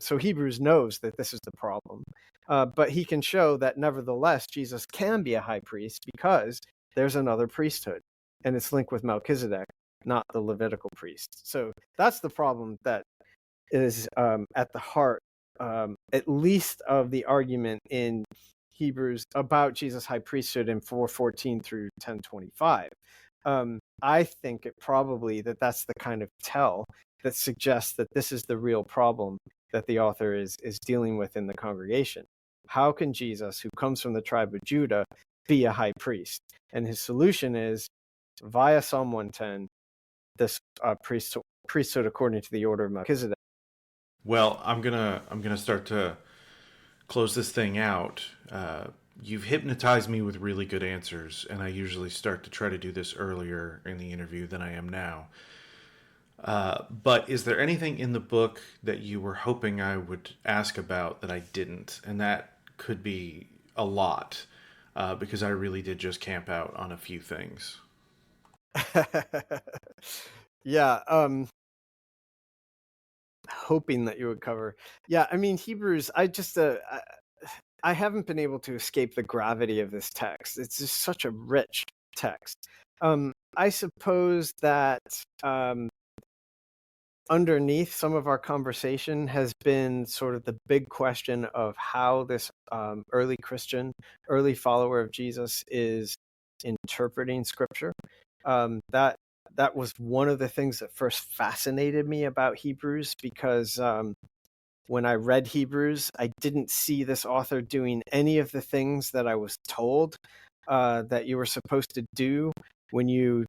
So Hebrews knows that this is the problem. But he can show that nevertheless, Jesus can be a high priest because there's another priesthood, and it's linked with Melchizedek, not the Levitical priest. So that's the problem that is at the heart, at least, of the argument in Hebrews about Jesus' high priesthood in 4:14 through 10:25. I think it probably that's the kind of tell that suggests that this is the real problem that the author is dealing with in the congregation. How can Jesus, who comes from the tribe of Judah, be a high priest? And his solution is, via Psalm 110, this priesthood according to the order of Melchizedek. Well, I'm gonna start to close this thing out. You've hypnotized me with really good answers, and I usually start to try to do this earlier in the interview than I am now. But is there anything in the book that you were hoping I would ask about that I didn't? And that could be a lot, because I really did just camp out on a few things. Yeah, hoping that you would cover. Yeah, I mean, Hebrews, I haven't been able to escape the gravity of this text. It's just such a rich text. I suppose that underneath some of our conversation has been sort of the big question of how this early Christian, early follower of Jesus is interpreting Scripture. That was one of the things that first fascinated me about Hebrews, because when I read Hebrews, I didn't see this author doing any of the things that I was told that you were supposed to do when you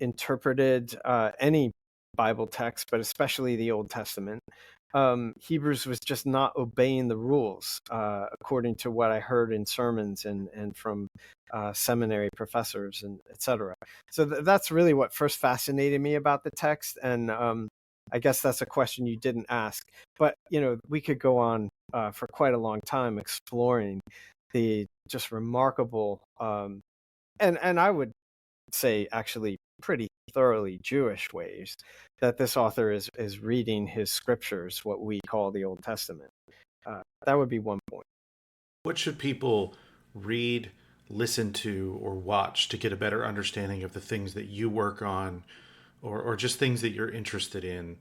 interpreted any Bible text, but especially the Old Testament. Hebrews was just not obeying the rules according to what I heard in sermons and from seminary professors and etc. So that's really what first fascinated me about the text. And I guess that's a question you didn't ask, but we could go on for quite a long time exploring the just remarkable and I would say actually pretty thoroughly Jewish ways that this author is reading his scriptures, what we call the Old Testament. That would be one point. What should people read, listen to, or watch to get a better understanding of the things that you work on, or just things that you're interested in?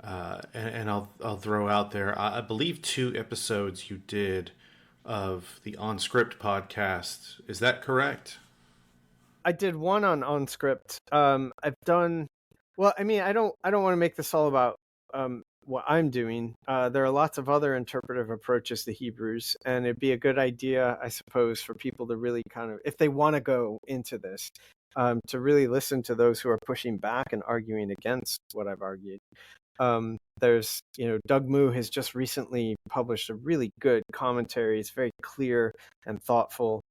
And I'll throw out there, I believe 2 episodes you did of the On Script podcast. Is that correct? I did one on script. I've done well. I mean, I don't want to make this all about what I'm doing. There are lots of other interpretive approaches to Hebrews, and it'd be a good idea, I suppose, for people to really kind of, if they want to go into this, to really listen to those who are pushing back and arguing against what I've argued. There's, Doug Moo has just recently published a really good commentary. It's very clear and thoughtful.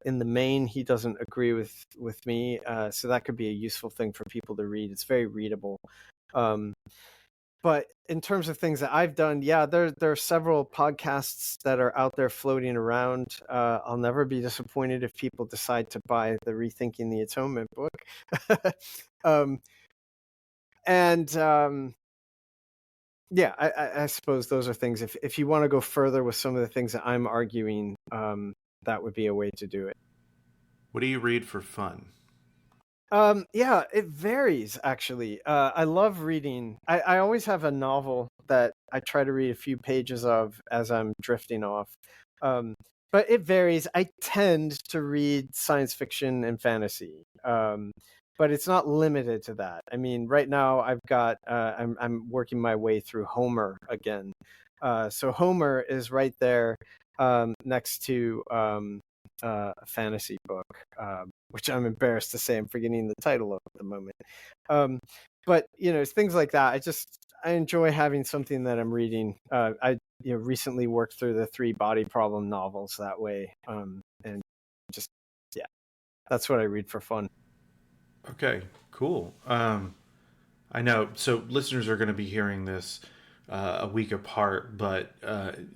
In the main, he doesn't agree with me, so that could be a useful thing for people to read. It's very readable. But in terms of things that I've done, yeah, there are several podcasts that are out there floating around. I'll never be disappointed if people decide to buy the Rethinking the Atonement book. Yeah, I suppose those are things. If you want to go further with some of the things that I'm arguing, that would be a way to do it. What do you read for fun? Yeah, it varies actually. I love reading. I always have a novel that I try to read a few pages of as I'm drifting off. But it varies. I tend to read science fiction and fantasy. But it's not limited to that. I mean, right now I've got I'm working my way through Homer again. So Homer is right there next to a fantasy book, which I'm embarrassed to say I'm forgetting the title of at the moment. But things like that. I enjoy having something that I'm reading. I recently worked through the 3 Body Problem novels that way, and just yeah, that's what I read for fun. Okay, cool. I know. So listeners are going to be hearing this a week apart, but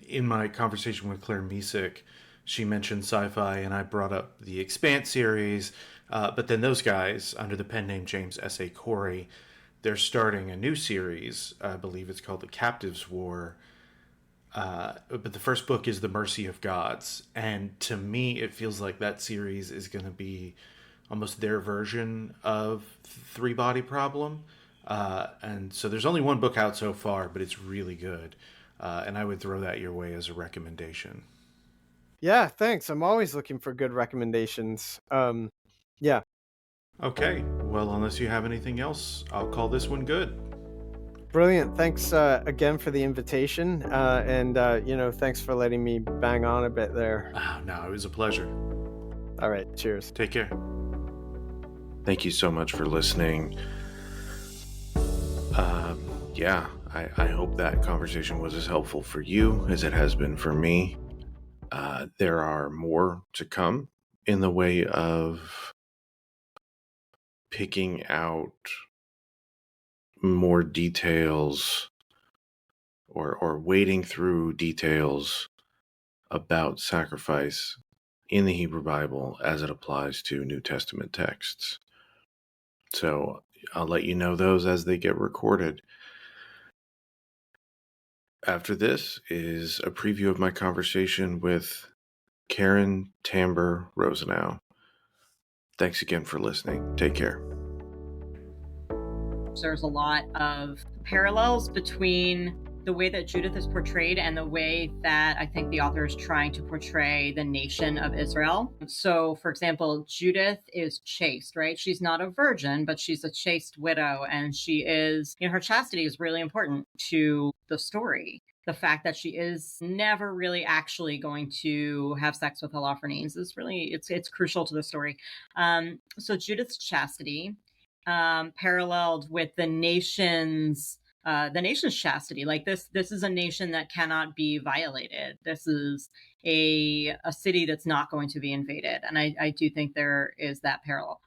in my conversation with Claire Misick, she mentioned sci-fi, and I brought up the Expanse series. But then those guys, under the pen name James S.A. Corey, they're starting a new series. I believe it's called The Captives War. But the first book is The Mercy of Gods. And to me, it feels like that series is going to be almost their version of 3 Body Problem. And so there's only 1 book out so far, but it's really good. And I would throw that your way as a recommendation. Yeah, thanks. I'm always looking for good recommendations. Yeah. Okay. Well, unless you have anything else, I'll call this one good. Brilliant. Thanks again for the invitation. And thanks for letting me bang on a bit there. Oh, no, it was a pleasure. All right. Cheers. Take care. Thank you so much for listening. I hope that conversation was as helpful for you as it has been for me. There are more to come in the way of picking out more details or wading through details about sacrifice in the Hebrew Bible as it applies to New Testament texts. So I'll let you know those as they get recorded. After this is a preview of my conversation with Karen Tamber Rosenau. Thanks again for listening. Take care. There's a lot of parallels between the way that Judith is portrayed and the way that I think the author is trying to portray the nation of Israel. So, for example, Judith is chaste, right? She's not a virgin, but she's a chaste widow, and she is, her chastity is really important to the story. The fact that she is never really actually going to have sex with Holofernes is really, it's crucial to the story. So Judith's chastity paralleled with the nation's chastity. Like this is a nation that cannot be violated. This is a city that's not going to be invaded. And I do think there is that parallel.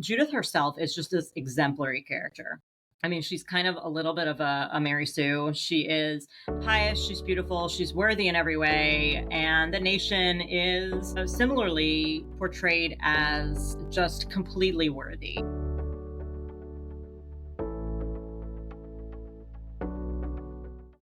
Judith herself is just this exemplary character. I mean, she's kind of a little bit of a Mary Sue. She is pious, she's beautiful, she's worthy in every way. And the nation is similarly portrayed as just completely worthy.